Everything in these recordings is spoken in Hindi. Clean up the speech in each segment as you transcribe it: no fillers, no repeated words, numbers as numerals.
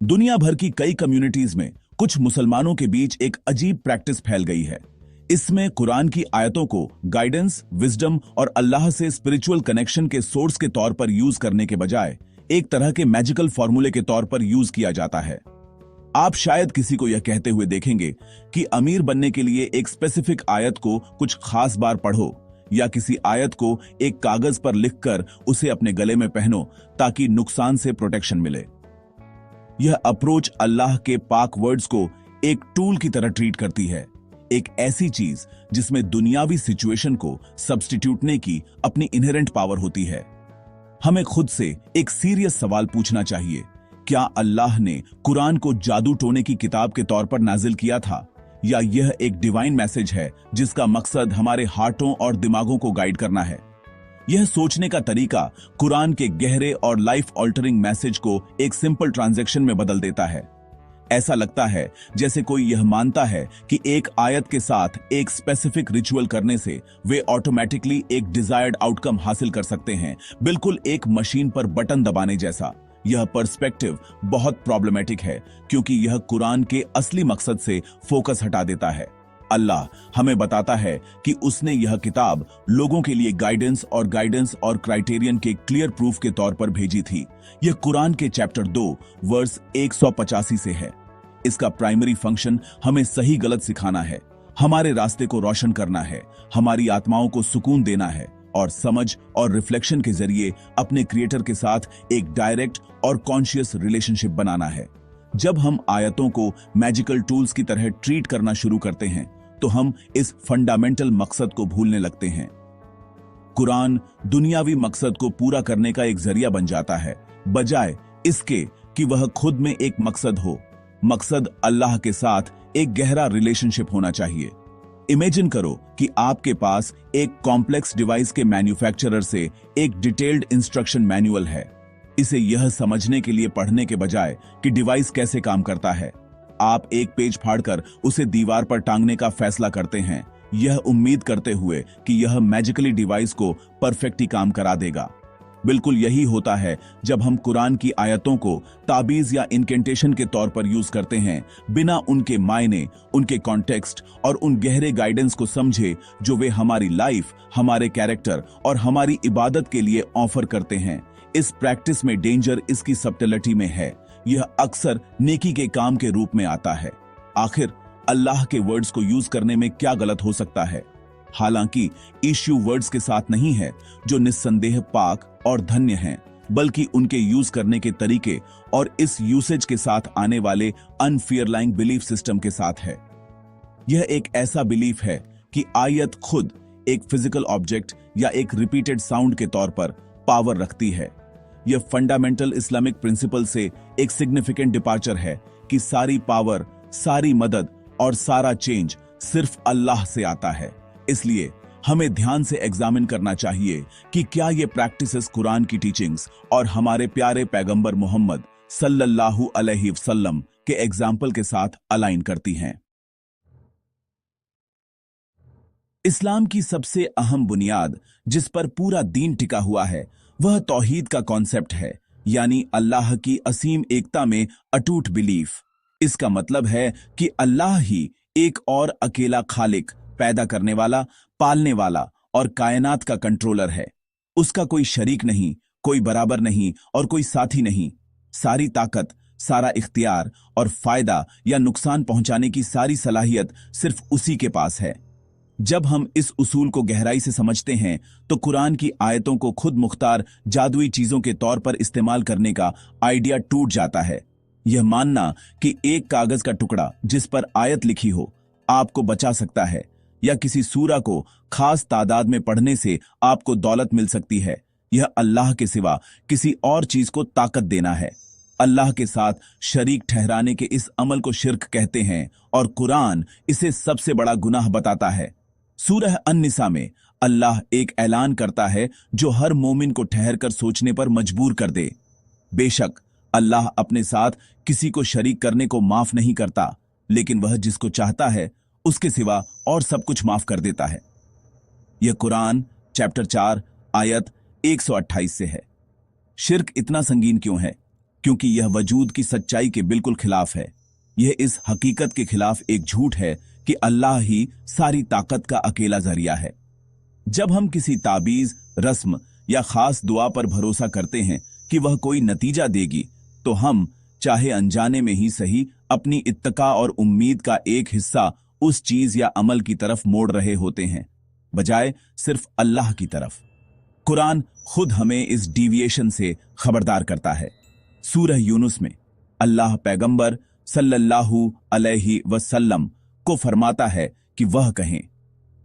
दुनिया भर की कई कम्युनिटीज में कुछ मुसलमानों के बीच एक अजीब प्रैक्टिस फैल गई है। इसमें कुरान की आयतों को गाइडेंस, विजडम और अल्लाह से स्पिरिचुअल कनेक्शन के सोर्स के तौर पर यूज करने के बजाय एक तरह के मैजिकल फॉर्मूले के तौर पर यूज किया जाता है। आप शायद किसी को यह कहते हुए देखेंगे कि अमीर बनने के लिए एक स्पेसिफिक आयत को कुछ खास बार पढ़ो, या किसी आयत को एक कागज पर लिखकर उसे अपने गले में पहनो ताकि नुकसान से प्रोटेक्शन मिले। यह अप्रोच अल्लाह के पाक वर्ड्स को एक टूल की तरह ट्रीट करती है, एक ऐसी चीज जिसमें दुनियावी सिचुएशन को सब्स्टिट्यूटने की अपनी इनहेरेंट पावर होती है। हमें खुद से एक सीरियस सवाल पूछना चाहिए, क्या अल्लाह ने कुरान को जादू टोने की किताब के तौर पर नाजिल किया था, या यह एक डिवाइन मैसेज है जिसका मकसद हमारे हार्टों और दिमागों को गाइड करना है? यह सोचने का तरीका कुरान के गहरे और लाइफ ऑल्टरिंग मैसेज को एक सिंपल ट्रांजैक्शन में बदल देता है। ऐसा लगता है जैसे कोई यह मानता है कि एक आयत के साथ एक स्पेसिफिक रिचुअल करने से वे ऑटोमेटिकली एक डिजायर्ड आउटकम हासिल कर सकते हैं, बिल्कुल एक मशीन पर बटन दबाने जैसा। यह पर्सपेक्टिव बहुत प्रॉब्लमेटिक है क्योंकि यह कुरान के असली मकसद से फोकस हटा देता है। अल्लाह हमें बताता है कि उसने यह किताब लोगों के लिए गाइडेंस और क्राइटेरियन के क्लियर प्रूफ के तौर पर भेजी थी। यह कुरान के चैप्टर 2 वर्स 185 से है। इसका प्राइमरी फंक्शन हमें सही गलत सिखाना है, हमारे रास्ते को रोशन करना है, हमारी आत्माओं को सुकून देना है और समझ और रिफ्लेक्शन के जरिए अपने क्रिएटर के साथ एक डायरेक्ट और कॉन्शियस रिलेशनशिप बनाना है। जब हम आयतों को मैजिकल टूल्स की तरह ट्रीट करना शुरू करते हैं तो हम इस फंडामेंटल मकसद को भूलने लगते हैं। कुरान दुनियावी मकसद को पूरा करने का एक जरिया बन जाता है, बजाय इसके कि वह खुद में एक मकसद हो। मकसद अल्लाह के साथ एक गहरा रिलेशनशिप होना चाहिए। इमेजिन करो कि आपके पास एक कॉम्प्लेक्स डिवाइस के मैन्युफैक्चरर से एक डिटेल्ड इंस्ट्रक्शन मैनुअल है। इसे यह समझने के लिए पढ़ने के बजाय कि डिवाइस कैसे काम करता है, आप एक पेज फाड़कर उसे दीवार पर टांगने का फैसला करते हैं, यह उम्मीद करते हुए कि यह मैजिकली डिवाइस को परफेक्टली काम करा देगा। बिल्कुल यही होता है जब हम कुरान की आयतों को ताबीज या इनकेंटेशन के तौर पर यूज करते हैं, बिना उनके मायने, उनके कॉन्टेक्स्ट और उन गहरे गाइडेंस को समझे जो वे हमारी लाइफ, हमारे कैरेक्टर और हमारी इबादत के लिए ऑफर करते हैं। इस प्रैक्टिस में डेंजर इसकी सब्टिलिटी में है। यह अक्सर नेकी के काम के रूप में आता है। आखिर अल्लाह के वर्ड्स को यूज करने में क्या गलत हो सकता है? हालांकि इश्यू वर्ड्स के साथ नहीं है जो निस्संदेह पाक और धन्य हैं, बल्कि उनके यूज करने के तरीके और इस यूसेज के साथ आने वाले अनफियरलाइंग बिलीफ सिस्टम के साथ है। यह एक ऐसा बिलीफ है कि आयत खुद एक फिजिकल ऑब्जेक्ट या एक रिपीटेड साउंड के तौर पर पावर रखती है। यह फंडामेंटल इस्लामिक प्रिंसिपल से एक सिग्निफिकेंट डिपार्चर है कि सारी पावर, सारी मदद और सारा चेंज सिर्फ अल्लाह से आता है। इसलिए हमें ध्यान से एग्जामिन करना चाहिए कि क्या ये प्रैक्टिसेस कुरान की टीचिंग्स और हमारे प्यारे पैगंबर मोहम्मद सल्लल्लाहु अलैहि वसल्लम के एग्जाम्पल के साथ अलाइन करती हैं। इस्लाम की सबसे अहम बुनियाद जिस पर पूरा दीन टिका हुआ है वह तौहीद का कॉन्सेप्ट है, यानी अल्लाह की असीम एकता में अटूट बिलीफ। इसका मतलब है कि अल्लाह ही एक और अकेला खालिक, पैदा करने वाला, पालने वाला और कायनात का कंट्रोलर है। उसका कोई शरीक नहीं, कोई बराबर नहीं और कोई साथी नहीं। सारी ताकत, सारा इख्तियार और फायदा या नुकसान पहुंचाने की सारी सलाहियत सिर्फ उसी के पास है। जब हम इस उसूल को गहराई से समझते हैं तो कुरान की आयतों को खुद मुख्तार जादुई चीजों के तौर पर इस्तेमाल करने का आइडिया टूट जाता है। यह मानना कि एक कागज का टुकड़ा जिस पर आयत लिखी हो आपको बचा सकता है, या किसी सूरा को खास तादाद में पढ़ने से आपको दौलत मिल सकती है, यह अल्लाह के सिवा किसी और चीज को ताकत देना है। अल्लाह के साथ शरीक ठहराने के इस अमल को शिर्क कहते हैं और कुरान इसे सबसे बड़ा गुनाह बताता है। सूरह अन-निसा में अल्लाह एक ऐलान करता है जो हर मोमिन को ठहरकर सोचने पर मजबूर कर दे। बेशक अल्लाह अपने साथ किसी को शरीक करने को माफ नहीं करता, लेकिन वह जिसको चाहता है उसके सिवा और सब कुछ माफ कर देता है। यह कुरान चैप्टर 4 आयत 128 से है। शिर्क इतना संगीन क्यों है? क्योंकि यह वजूद की सच्चाई के बिल्कुल खिलाफ है। यह इस हकीकत के खिलाफ एक झूठ है कि अल्लाह ही सारी ताकत का अकेला जरिया है। जब हम किसी ताबीज, रस्म या खास दुआ पर भरोसा करते हैं कि वह कोई नतीजा देगी, तो हम चाहे अनजाने में ही सही अपनी इत्तका और उम्मीद का एक हिस्सा उस चीज या अमल की तरफ मोड़ रहे होते हैं, बजाय सिर्फ अल्लाह की तरफ। कुरान खुद हमें इस डिविएशन से खबरदार करता है। सूरह यूनुस में अल्लाह पैगंबर सल्लल्लाहु अलैहि वसल्लम को फरमाता है कि वह कहें,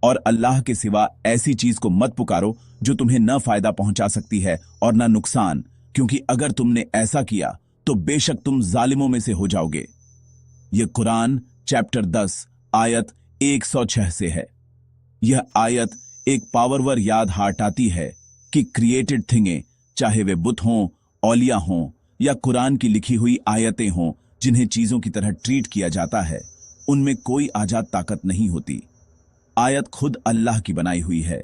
और अल्लाह के सिवा ऐसी चीज को मत पुकारो जो तुम्हें न फायदा पहुंचा सकती है और न नुकसान, क्योंकि अगर तुमने ऐसा किया तो बेशक तुम जालिमों में से हो जाओगे। यह कुरान चैप्टर 10 आयत 106 से है। यह आयत एक पावरवर याद हाटाती है कि क्रिएटेड थिंगें, चाहे वे बुत हों, औलिया हों या कुरान की लिखी हुई आयतें हों जिन्हें चीजों की तरह ट्रीट किया जाता है, उनमें कोई आजाद ताकत नहीं होती। आयत खुद अल्लाह की बनाई हुई है।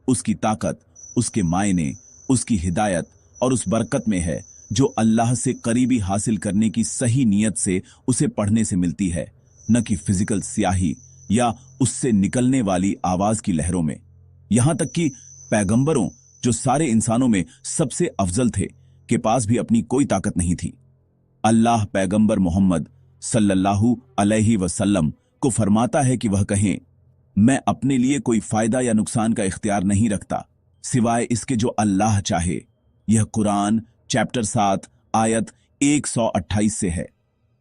उसकी ताकत, उसके मायने, उसकी हिदायत और उस बरकत में है जो अल्लाह से करीबी हासिल करने की सही नीयत से उसे पढ़ने से मिलती है, न कि फिजिकल स्याही या उससे निकलने वाली आवाज की लहरों में। यहां तक कि पैगंबरों, जो सारे इंसानों में सबसे अफजल थे, के पास भी अपनी कोई ताकत नहीं थी। अल्लाह पैगंबर मोहम्मद सल्लल्लाहु अलैहि वसल्लम को फरमाता है कि वह कहें, मैं अपने लिए कोई फायदा या नुकसान का इख्तियार नहीं रखता सिवाय इसके जो अल्लाह चाहे। यह कुरान चैप्टर 7 आयत 128 से है।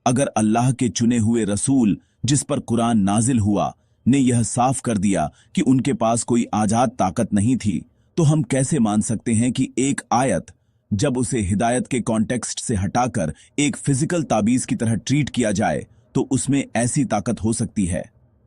अगर अल्लाह के चुने हुए रसूल, जिस पर कुरान नाजिल हुआ, ने यह साफ कर दिया कि उनके पास कोई आजाद ताकत नहीं थी, तो हम कैसे मान सकते हैं कि एक आयत, जब उसे हिदायत के कॉन्टेक्स्ट से हटाकर एक फिजिकल ताबीज की तरह ट्रीट किया जाए, तो उसमें ऐसी ताकत हो सकती है।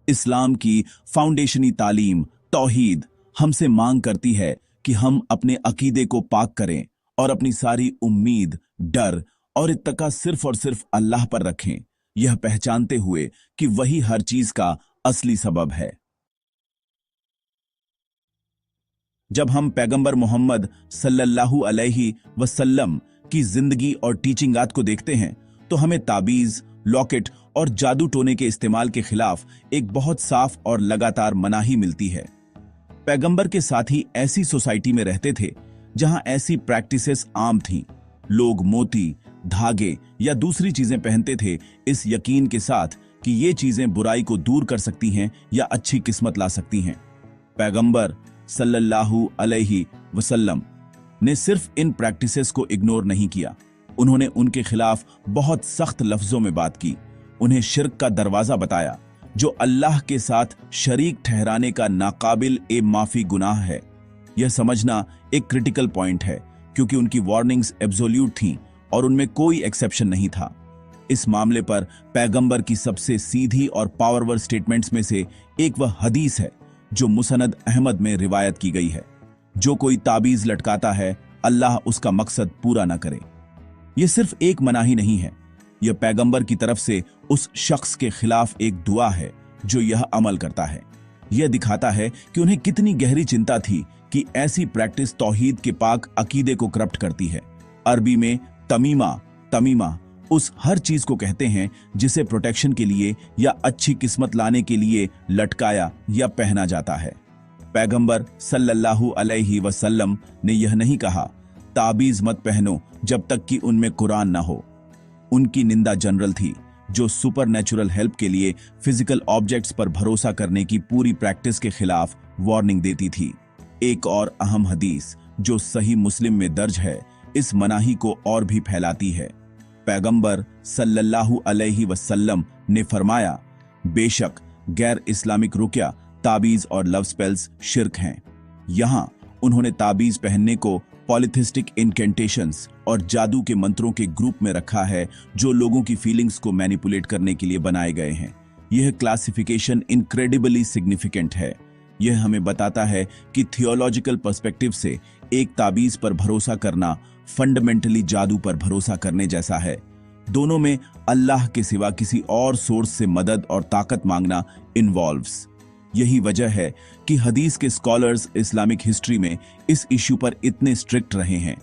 इस्लाम की फाउंडेशनी तालीम तौहीद हमसे मांग करती है कि हम अपने अकीदे को पाक करें और अपनी सारी उम्मीद, डर और इत्तका सिर्फ और सिर्फ अल्लाह पर रखें, यह पहचानते हुए कि वही हर चीज का असली सबब है। जब हम पैगंबर मोहम्मद सल्लल्लाहु अलैहि वसल्लम की जिंदगी और टीचिंगात को देखते हैं, तो हमें ताबीज, लॉकेट और जादू टोने के इस्तेमाल के खिलाफ एक बहुत साफ और लगातार मनाही मिलती है। पैगंबर के साथी ऐसी सोसाइटी में रहते थे जहां ऐसी प्रैक्टिसेस आम थीं। लोग मोती, धागे या दूसरी चीजें पहनते थे इस यकीन के साथ कि ये चीजें बुराई को दूर कर सकती हैं या अच्छी किस्मत ला सकती हैं। पैगंबर सल्लल्लाहु अलैहि वसल्लम ने सिर्फ इन प्रैक्टिसेस को इग्नोर नहीं किया, उन्होंने उनके खिलाफ बहुत सख्त लफ्जों में बात की, उन्हें शिर्क का दरवाजा बताया, जो अल्लाह के साथ शरीक ठहराने का नाकाबिल ए माफी गुनाह है। यह समझना एक क्रिटिकल पॉइंट है, क्योंकि उनकी वार्निंग्स एब्सोल्यूट थीं और उनमें कोई एक्सेप्शन नहीं था। इस मामले पर पैगंबर की सबसे सीधी और पावरफुल स्टेटमेंट्स में से एक वह हदीस है जो मुसनद अहमद में रिवायत की गई है, जो कोई ताबीज लटकाता है, अल्लाह उसका मकसद पूरा न करे। यह सिर्फ एक मनाही नहीं है, यह पैगंबर की तरफ से उस शख्स के खिलाफ एक दुआ है जो यह अमल करता है। यह दिखाता है कि उन्हें कितनी गहरी चिंता थी कि ऐसी प्रैक्टिस तौहीद के पाक अकीदे को करप्ट करती है। अरबी में तमीमा उस हर चीज को कहते हैं जिसे प्रोटेक्शन के लिए या अच्छी किस्मत लाने के लिए लटकाया या पहना जाता है। पैगंबर सल्लल्लाहु अलैहि वसल्लम ने यह नहीं कहा, ताबीज मत पहनो जब तक कि उनमें कुरान ना हो। उनकी निंदा जनरल थी, जो सुपरनेचुरल हेल्प के लिए फिजिकल ऑब्जेक्ट्स पर भरोसा करने की पूरी प्रैक्टिस के खिलाफ वार्निंग देती थी। एक और अहम हदीस जो सही मुस्लिम में दर्ज है, इस मनाही को और भी फैलाती है। पैगंबर सल्लल्लाहु अलैहि वसल्लम ने फरमाया, बेशक गैर इस्लामिक रुक्या, ताबीज और लव स्पेल्स शिर्क हैं। यहां उन्होंने ताबीज पहनने को पॉलिथिस्टिक इनकेंटेशंस और जादू के मंत्रों के ग्रुप में रखा है, जो लोगों की फीलिंग्स को मैनिपुलेट करने के लिए बनाए गए हैं। यह क्लासिफिकेशन इनक्रेडिबली सिग्निफिकेंट है। यह हमें बताता है कि थियोलॉजिकल पर्सपेक्टिव से एक ताबीज पर भरोसा करना फंडामेंटली जादू पर भरोसा करने जैसा है। दोनों में अल्लाह के सिवा किसी और सोर्स से मदद और ताकत मांगना इन्वॉल्व्स। यही वजह है कि हदीस के स्कॉलर्स इस्लामिक हिस्ट्री में इस इश्यू पर इतने स्ट्रिक्ट रहे हैं।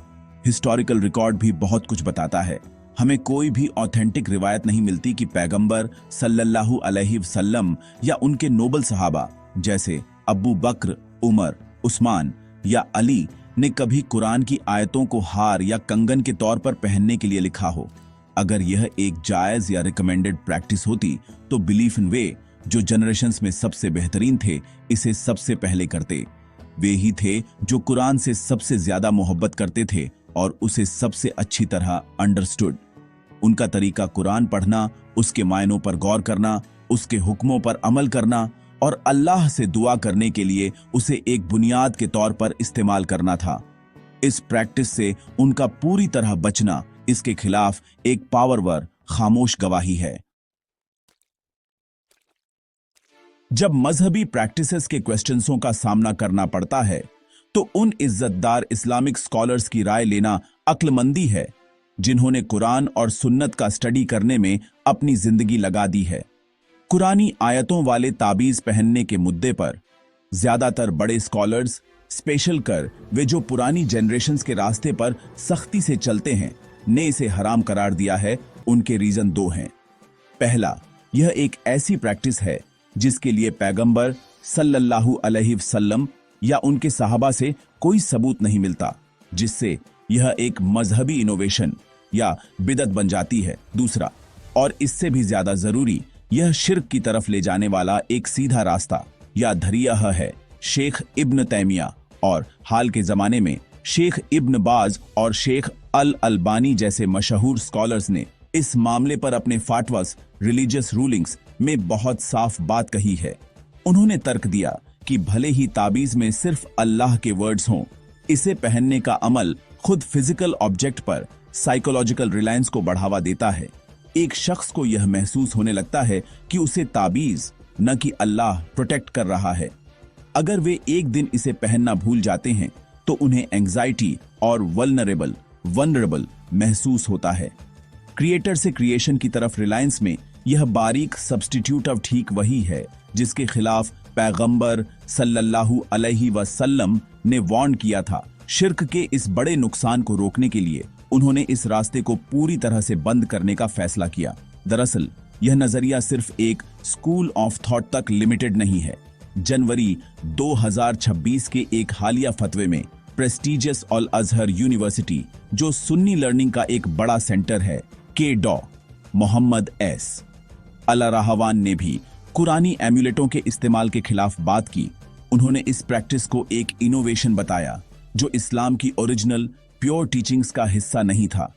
हिस्टोरिकल रिकॉर्ड भी बहुत कुछ बताता है। हमें कोई भी ऑथेंटिक रिवायत नहीं मिलती कि पैगंबर सल्लल्लाहु अलैहि वसल्लम या उनके नोबल सहाबा जैसे अब्बू बकर, उमर, उस्मान या अली ने कभी कुरान की आयतों को हार या कंगन के तौर पर पहनने के लिए लिखा हो। अगर यह एक जायज या रिकमेंडेड प्रैक्टिस होती तो बिलीफ इन वे जो जनरेशंस में सबसे बेहतरीन थे इसे सबसे पहले करते। वे ही थे जो कुरान से सबसे ज्यादा मोहब्बत करते थे और उसे सबसे अच्छी तरह अंडरस्टूड। उनका तरीका कुरान पढ़ना, उसके मायनों पर गौर करना, उसके हुक्मों पर अमल करना और अल्लाह से दुआ करने के लिए उसे एक बुनियाद के तौर पर इस्तेमाल करना था। इस प्रैक्टिस से उनका पूरी तरह बचना इसके खिलाफ एक पावरवर खामोश गवाही है। जब मजहबी प्रैक्टिसेस के क्वेश्चंसों का सामना करना पड़ता है तो उन इज्जतदार इस्लामिक स्कॉलर्स की राय लेना अक्लमंदी है जिन्होंने कुरान और सुन्नत का स्टडी करने में अपनी जिंदगी लगा दी है। कुरानी आयतों वाले ताबीज पहनने के मुद्दे पर ज्यादातर बड़े स्कॉलर्स, स्पेशल कर वे जो पुरानी जनरेशंस के रास्ते पर सख्ती से चलते हैं, ने इसे हराम करार दिया है। उनके रीजन दो हैं। पहला, यह एक ऐसी प्रैक्टिस है जिसके लिए पैगंबर सल्लल्लाहु अलैहि वसल्लम या उनके सहाबा से कोई सबूत नहीं मिलता, जिससे यह एक मजहबी इनोवेशन या बिदअत बन जाती है। दूसरा, और इससे भी ज्यादा जरूरी, यह शिर्क की तरफ ले जाने वाला एक सीधा रास्ता या धरिया है। शेख इब्न तैमिया और हाल के जमाने में शेख इब्न बाज और शेख अल अलबानी जैसे मशहूर स्कॉलर्स ने इस मामले पर अपने फाटवास, रिलीजियस रूलिंग्स में बहुत साफ बात कही है। उन्होंने तर्क दिया कि भले ही ताबीज में सिर्फ अल्लाह के वर्ड्स हों, इसे पहनने का अमल खुद फिजिकल ऑब्जेक्ट पर साइकोलॉजिकल रिलायंस को बढ़ावा देता है। एक शख्स को यह महसूस होने लगता है कि उसे ताबीज न कि अल्लाह प्रोटेक्ट कर रहा है। अगर वे एक दिन इसे पहनना भूल जाते हैं तो उन्हें एंजाइटी और वल्नरेबल महसूस होता है। क्रिएटर से क्रिएशन की तरफ रिलायंस में यह बारीक सब्स्टिट्यूट अब ठीक वही है जिसके खिलाफ पैगंबर सल्लल्लाहु अलैहि वसल्लम ने वार्न किया था। शिर्क के इस बड़े नुकसान को रोकने के लिए उन्होंने इस रास्ते को पूरी तरह से बंद करने का फैसला किया। दरअसल यह नजरिया सिर्फ एक स्कूल ऑफ थॉट तक लिमिटेड नहीं है। जनवरी 2026 के एक हालिया फतवे में प्रेस्टिजियस अल अजहर यूनिवर्सिटी, जो सुन्नी लर्निंग का एक बड़ा सेंटर है, के डॉ मोहम्मद एस अल-रहवान ने भी कुरानी एम्यूलेटों के इस्तेमाल के खिलाफ बात की। उन्होंने इस प्रैक्टिस को एक इनोवेशन बताया जो इस्लाम की ओरिजिनल प्योर टीचिंग्स का हिस्सा नहीं था।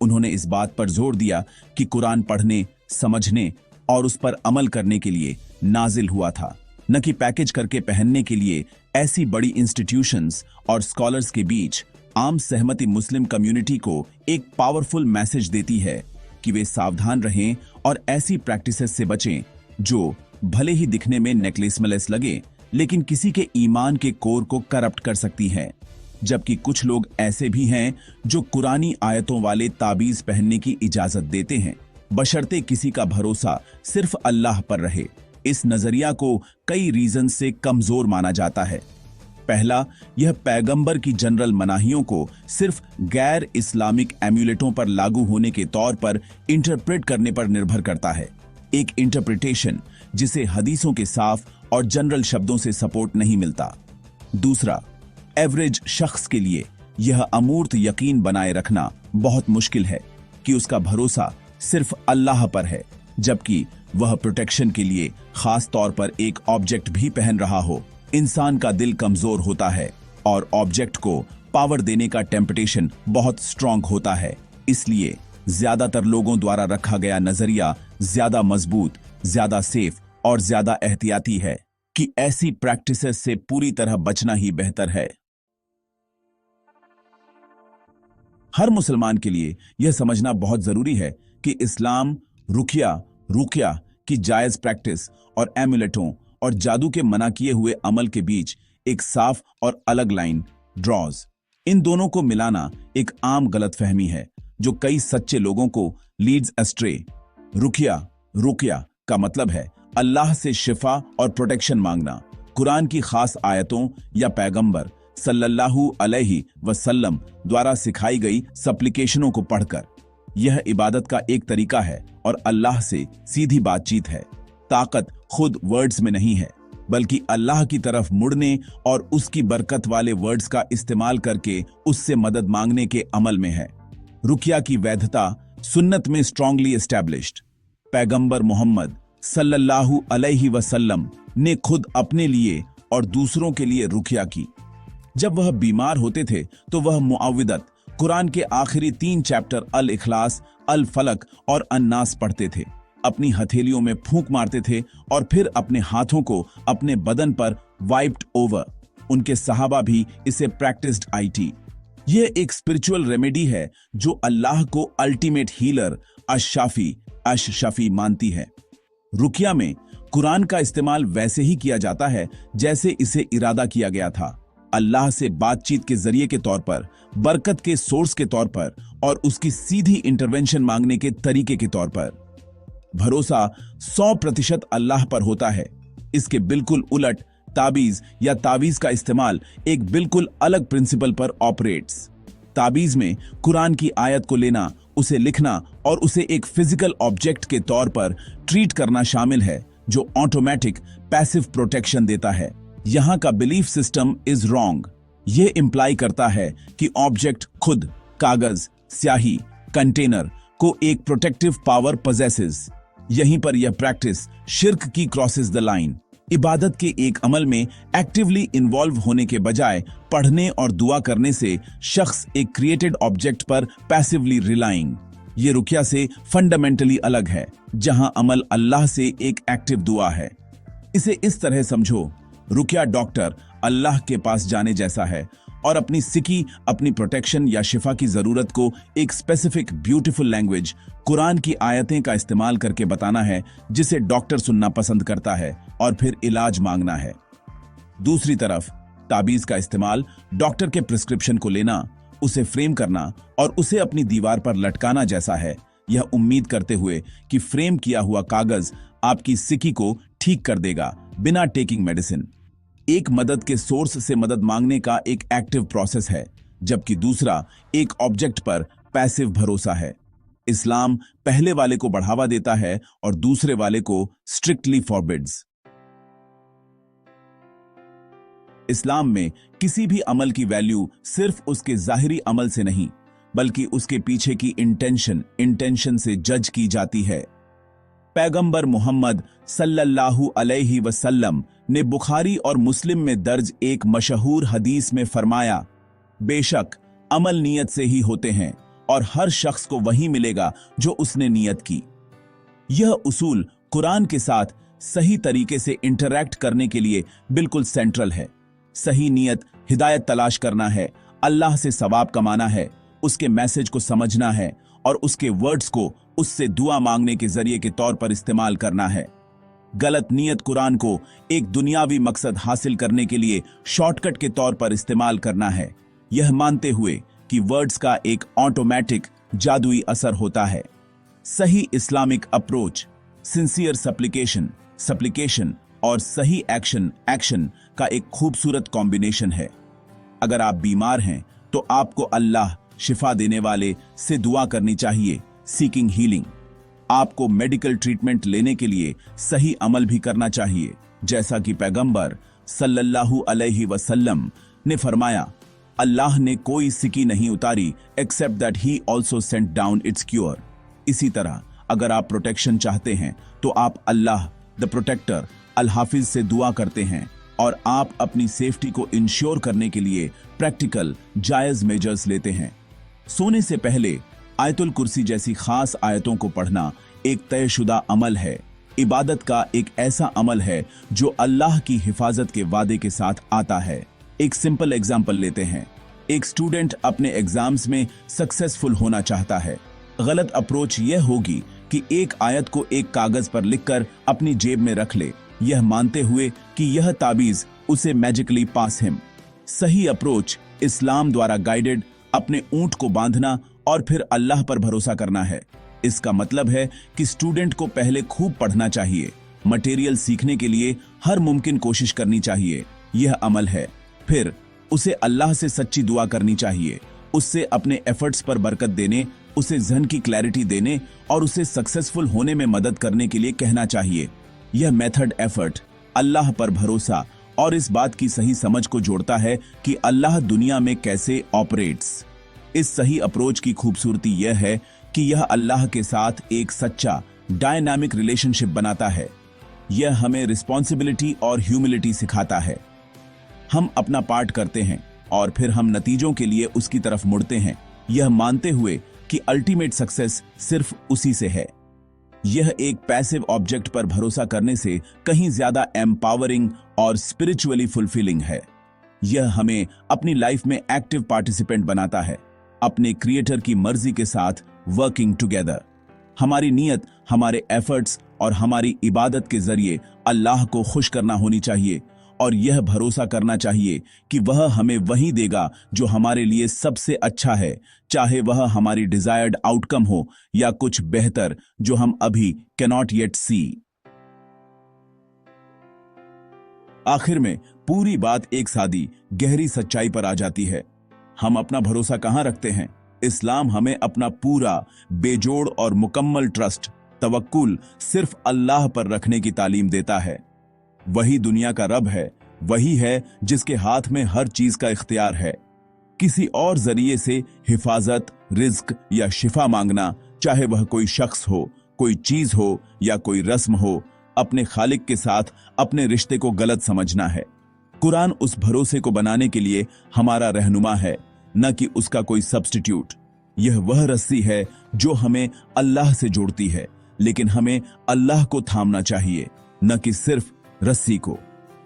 उन्होंने इस बात पर जोर दिया कि कुरान पढ़ने, समझने और उस पर अमल करने के लिए नाजिल हुआ था, न कि पैकेज करके पहनने के लिए। ऐसी बड़ी इंस्टीट्यूशंस और स्कॉलर्स के बीच आम सहमति मुस्लिम कम्युनिटी को एक पावरफुल मैसेज देती है कि वे सावधान रहें और ऐसी प्रैक्टिसेस से बचें जो भले ही दिखने में नेकलेसमलेस लगे लेकिन किसी के ईमान के कोर को करप्ट कर सकती हैं। जबकि कुछ लोग ऐसे भी हैं जो कुरानी आयतों वाले ताबीज पहनने की इजाजत देते हैं, बशर्ते किसी का भरोसा सिर्फ अल्लाह पर रहे। इस नजरिया को कई रीजन से कमजोर माना जाता है। पहला, यह पैगंबर की जनरल मनाहियों को सिर्फ गैर इस्लामिक एम्यूलेटों पर लागू होने के तौर पर इंटरप्रेट करने पर निर्भर करता है, एक इंटरप्रिटेशन जिसे हदीसों के साफ और जनरल शब्दों से सपोर्ट नहीं मिलता। दूसरा, एवरेज शख्स के लिए यह अमूर्त यकीन बनाए रखना बहुत मुश्किल है कि उसका भरोसा सिर्फ अल्लाह पर है, जबकि वह प्रोटेक्शन के लिए खास तौर पर एक ऑब्जेक्ट भी पहन रहा हो। इंसान का दिल कमजोर होता है और ऑब्जेक्ट को पावर देने का टेम्पटेशन बहुत स्ट्रांग होता है। इसलिए ज्यादातर लोगों द्वारा रखा गया नजरिया ज्यादा मजबूत, ज्यादा सेफ और ज्यादा एहतियाती है कि ऐसी प्रैक्टिसेस से पूरी तरह बचना ही बेहतर है। हर मुसलमान के लिए यह समझना बहुत जरूरी है कि इस्लाम रुकिया की जायज प्रैक्टिस और एमुलेटों और जादू के मना किए हुए अमल के बीच एक साफ और अलग लाइन ड्रॉज। इन दोनों को मिलाना एक आम गलतफहमी है जो कई सच्चे लोगों को लीड्स एस्ट्रे। रुकिया का मतलब है अल्लाह से शिफा और प्रोटेक्शन मांगना, कुरान की खास आयतों या पैगंबर सल्लल्लाहु अलैहि वसल्लम द्वारा सिखाई गई सप्लिकेशनों को पढ़कर। यह इबादत का एक तरीका है और अल्लाह से सीधी बातचीत है। ताकत खुद वर्ड्स में नहीं है, बल्कि अल्लाह की तरफ मुड़ने और उसकी बरकत वाले वर्ड्स का इस्तेमाल करके उससे मदद मांगने के अमल में है। रुकिया की वैधता सुन्नत में स्ट्रांगली एस्टैब्लिश्ड। पैगंबर मोहम्मद सल्लल्लाहु अलैहि वसल्लम ने खुद अपने लिए और दूसरों के लिए रुकिया की। जब वह बीमार होते थे तो वह मुआविदत, कुरान के आखिरी 3 चैप्टर अल इखलास, अल फलक और अन्नास पढ़ते थे, अपनी हथेलियों में फूंक मारते थे और फिर अपने हाथों को अपने बदन पर वाइप्ड ओवर। उनके सहाबा भी इसे प्रैक्टिस्ड आईटी। यह एक स्पिरिचुअल रेमेडी है जो अल्लाह को अल्टीमेट हीलर अश-शफी मानती है। रुकिया में कुरान का इस्तेमाल वैसे ही किया जाता है जैसे इसे इरादा किया गया था, अल्लाह से बातचीत के जरिए के तौर पर, बरकत के सोर्स के तौर पर और उसकी सीधी इंटरवेंशन मांगने के तरीके के तौर पर। भरोसा 100% अल्लाह पर होता है। इसके बिल्कुल उलट ताबीज या तावीज का इस्तेमाल एक बिल्कुल अलग प्रिंसिपल पर ऑपरेट्स। ताबीज में कुरान की आयत को लेना, उसे लिखना और उसे एक फिजिकल ऑब्जेक्ट के तौर पर ट्रीट करना शामिल है, जो ऑटोमेटिक पैसिव प्रोटेक्शन देता है। यहां का बिलीफ सिस्टम इज रॉन्ग। यह इंप्लाई करता है कि ऑब्जेक्ट खुद, कागज, स्याही, कंटेनर को एक प्रोटेक्टिव पावर पजेसेस। यहीं पर यह प्रैक्टिस शिर्क की क्रॉसेस द लाइन। इबादत के एक अमल में एक्टिवली इन्वॉल्व होने के बजाय पढ़ने और दुआ करने से शख्स एक क्रिएटेड ऑब्जेक्ट पर पैसिवली रिलाइंग। ये रुकिया से फंडामेंटली अलग है, जहां अमल अल्लाह से एक एक्टिव दुआ है। इसे इस तरह समझो, रुकिया डॉक्टर अल्लाह के पास जाने जैसा है और अपनी सिकी, अपनी प्रोटेक्शन या शिफा की जरूरत को एक स्पेसिफिक ब्यूटीफुल लैंग्वेज, कुरान की आयतें का इस्तेमाल करके बताना है, जिसे डॉक्टर सुनना पसंद करता है और फिर इलाज मांगना है। दूसरी तरफ ताबीज का इस्तेमाल डॉक्टर के प्रिस्क्रिप्शन को लेना, उसे फ्रेम करना और उसे अपनी दीवार पर लटकाना जैसा है, यह उम्मीद करते हुए कि फ्रेम किया हुआ कागज आपकी सिकी को ठीक कर देगा बिना टेकिंग मेडिसिन। एक मदद के सोर्स से मदद मांगने का एक एक्टिव प्रोसेस है, जबकि दूसरा एक ऑब्जेक्ट पर पैसिव भरोसा है। इस्लाम पहले वाले को बढ़ावा देता है और दूसरे वाले को स्ट्रिक्टली फॉरबिड्स। इस्लाम में किसी भी अमल की वैल्यू सिर्फ उसके जाहिरी अमल से नहीं, बल्कि उसके पीछे की इंटेंशन से जज की जाती है। पैगंबर मोहम्मद सल्लल्लाहु अलैहि वसल्लम ने बुखारी और मुस्लिम में दर्ज एक मशहूर हदीस में फरमाया, बेशक अमल नियत से ही होते हैं और हर शख्स को वही मिलेगा जो उसने नियत की। यह उसूल कुरान के साथ सही तरीके से इंटरैक्ट करने के लिए बिल्कुल सेंट्रल है। सही नियत हिदायत तलाश करना है, अल्लाह से सवाब कमाना है, उसके मैसेज को समझना है और उसके वर्ड्स को उससे दुआ मांगने के जरिए के तौर पर इस्तेमाल करना है। गलत नियत कुरान को एक दुनियावी मकसद हासिल करने के लिए शॉर्टकट के तौर पर इस्तेमाल करना है, यह मानते हुए कि वर्ड्स का एक ऑटोमेटिक जादुई असर होता है। सही इस्लामिक अप्रोच सिंसियर सप्लिकेशन और सही एक्शन का एक खूबसूरत कॉम्बिनेशन है। अगर आप बीमार हैं तो आपको अल्लाह शिफा देने वाले से दुआ करनी चाहिए, सीकिंग हीलिंग। आपको मेडिकल ट्रीटमेंट लेने के लिए सही अमल भी करना चाहिए, जैसा कि पैगंबर सल्लल्लाहु अलैहि वसल्लम ने फरमाया, अल्लाह ने कोई सिकी नहीं उतारी except that he also sent down its cure. इसी तरह अगर आप प्रोटेक्शन चाहते हैं तो आप अल्लाह द प्रोटेक्टर अल हाफिज से दुआ करते हैं और आप अपनी सेफ्टी को इंश्योर करने के लिए प्रैक्टिकल जायज मेजर्स लेते हैं। सोने से पहले आयतुल कुर्सी जैसी खास आयतों को पढ़ना एक तयशुदा अमल है। इबादत का एक ऐसा अमल है जो अल्लाह की हिफाजत के वादे के साथ आता है। एक सिंपल एग्जाम्पल लेते हैं। एक स्टूडेंट अपने एग्जाम्स में सक्सेसफुल होना चाहता है। गलत अप्रोच यह होगी कि एक आयत को एक कागज पर लिखकर अपनी जेब में रख ले, यह मानते हुए कि यह ताबीज उसे मैजिकली पास हिम। सही अप्रोच इस्लाम द्वारा गाइडेड अपने ऊंट को बांधना और फिर अल्लाह पर भरोसा करना है। इसका मतलब है कि स्टूडेंट को पहले खूब पढ़ना चाहिए, मटेरियल सीखने के लिए हर मुमकिन कोशिश करनी चाहिए, यह अमल है। फिर उसे अल्लाह से सच्ची दुआ करनी चाहिए, उससे अपने एफर्ट्स पर बरकत देने उसे जहन की क्लैरिटी देने और उसे सक्सेसफुल होने में मदद करने के लिए कहना चाहिए। यह मेथड एफर्ट, अल्लाह पर भरोसा और इस बात की सही समझ को जोड़ता है कि अल्लाह दुनिया में कैसे ऑपरेट्स। इस सही अप्रोच की खूबसूरती यह है कि यह अल्लाह के साथ एक सच्चा डायनामिक रिलेशनशिप बनाता है। यह हमें रिस्पॉन्सिबिलिटी और ह्यूमिलिटी सिखाता है। हम अपना पार्ट करते हैं और फिर हम नतीजों के लिए उसकी तरफ मुड़ते हैं, यह मानते हुए कि अल्टीमेट सक्सेस सिर्फ उसी से है। यह एक पैसिव ऑब्जेक्ट पर भरोसा करने से कहीं ज्यादा एम्पावरिंग और स्पिरिचुअली फुलफिलिंग है। यह हमें अपनी लाइफ में एक्टिव पार्टिसिपेंट बनाता है, अपने क्रिएटर की मर्जी के साथ वर्किंग टुगेदर। हमारी नीयत, हमारे एफर्ट्स और हमारी इबादत के जरिए अल्लाह को खुश करना होनी चाहिए और यह भरोसा करना चाहिए कि वह हमें वही देगा जो हमारे लिए सबसे अच्छा है, चाहे वह हमारी डिजायर्ड आउटकम हो या कुछ बेहतर जो हम अभी कैनॉट येट सी। आखिर में पूरी बात एक सादी गहरी सच्चाई पर आ जाती है। हम अपना भरोसा कहां रखते हैं? इस्लाम हमें अपना पूरा बेजोड़ और मुकम्मल ट्रस्ट, तवक्कुल सिर्फ अल्लाह पर रखने की तालीम देता है। वही दुनिया का रब है, वही है जिसके हाथ में हर चीज का इख्तियार है। किसी और जरिए से हिफाजत, रिज्क या शिफा मांगना, चाहे वह कोई शख्स हो, कोई चीज हो या कोई रस्म हो, अपने खालिक के साथ अपने रिश्ते को गलत समझना है। कुरान उस भरोसे को बनाने के लिए हमारा रहनुमा है, न कि उसका कोई सब्स्टिट्यूट। यह वह रस्सी है जो हमें अल्लाह से जोड़ती है, लेकिन हमें अल्लाह को थामना चाहिए, न कि सिर्फ रस्सी को।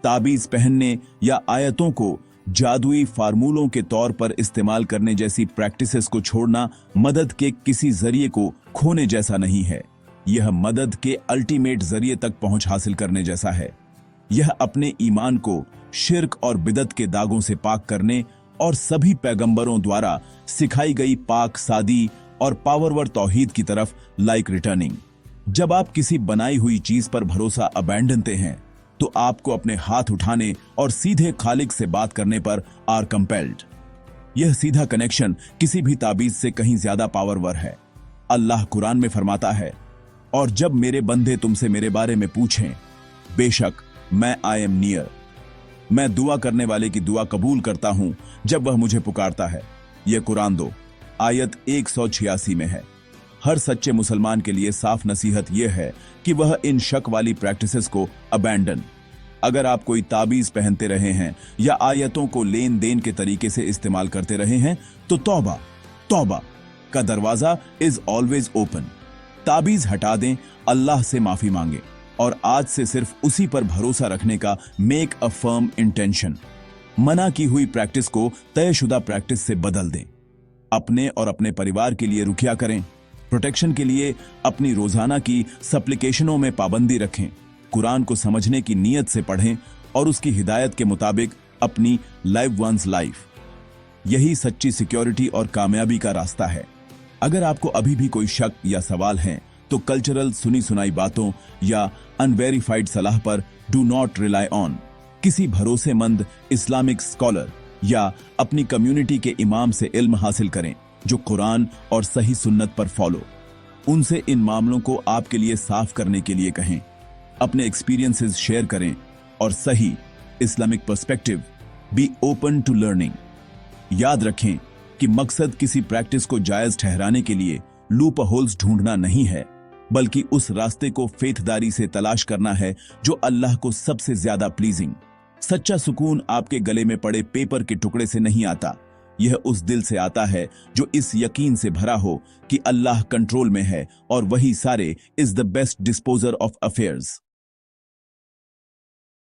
ताबीज पहनने या आयतों को जादुई फार्मूलों के तौर पर इस्तेमाल करने जैसी प्रैक्टिसेस को छोड़ना मदद के किसी जरिए को खोने जैसा नहीं है। यह मदद के अल्टीमेट जरिए तक पहुंच हासिल करने जैसा है। यह अपने ईमान को शिर्क और बिदत के दागों से पाक करने और सभी पैगंबरों द्वारा सिखाई गई पाक सादी और पावरवर तौहीद की तरफ लाइक रिटर्निंग। जब आप किसी बनाई हुई चीज पर भरोसा अबैंडनते हैं तो आपको अपने हाथ उठाने और सीधे खालिक से बात करने पर आर कंपेल्ड। यह सीधा कनेक्शन किसी भी ताबीज से कहीं ज्यादा पावरवर है। अल्लाह कुरान में फरमाता है, और जब मेरे बंदे तुमसे मेरे बारे में पूछें, बेशक मैं आई एम नियर, मैं दुआ करने वाले की दुआ कबूल करता हूं जब वह मुझे पुकारता है। यह कुरान 2 आयत 186 में है। हर सच्चे मुसलमान के लिए साफ नसीहत यह है कि वह इन शक वाली प्रैक्टिसेस को अबैंडन। अगर आप कोई ताबीज पहनते रहे हैं या आयतों को लेन देन के तरीके से इस्तेमाल करते रहे हैं तो तौबा, तौबा का दरवाजा इज ऑलवेज ओपन। ताबीज हटा दें, अल्लाह से माफी मांगे और आज से सिर्फ उसी पर भरोसा रखने का मेक अ फर्म इंटेंशन। मना की हुई प्रैक्टिस को तयशुदा प्रैक्टिस से बदल दें। अपने और अपने परिवार के लिए रुकिया करें। प्रोटेक्शन के लिए अपनी रोजाना की सप्लिकेशनों में पाबंदी रखें। कुरान को समझने की नीयत से पढ़ें और उसकी हिदायत के मुताबिक अपनी लाइव वंस लाइफ। यही सच्ची सिक्योरिटी और कामयाबी का रास्ता है। अगर आपको अभी भी कोई शक या सवाल है तो कल्चरल सुनी सुनाई बातों या अनवेरिफाइड सलाह पर डू नॉट रिलाई ऑन। किसी भरोसेमंद इस्लामिक स्कॉलर या अपनी कम्युनिटी के इमाम से इल्म हासिल करें जो कुरान और सही सुन्नत पर फॉलो। उनसे इन मामलों को आपके लिए साफ करने के लिए कहें। अपने एक्सपीरियंसेस शेयर करें और सही Islamic perspective. Be open to learning. याद रखें कि मकसद किसी प्रैक्टिस को जायज ठहराने के लिए लूप होल्स ढूंढना नहीं है, बल्कि उस रास्ते को फेथदारी से तलाश करना है जो अल्लाह को सबसे ज्यादा प्लीजिंग। सच्चा सुकून आपके गले में पड़े पेपर के टुकड़े से नहीं आता, यह उस दिल से आता है जो इस यकीन से भरा हो कि अल्लाह कंट्रोल में है और वही सारे is the best disposer of affairs.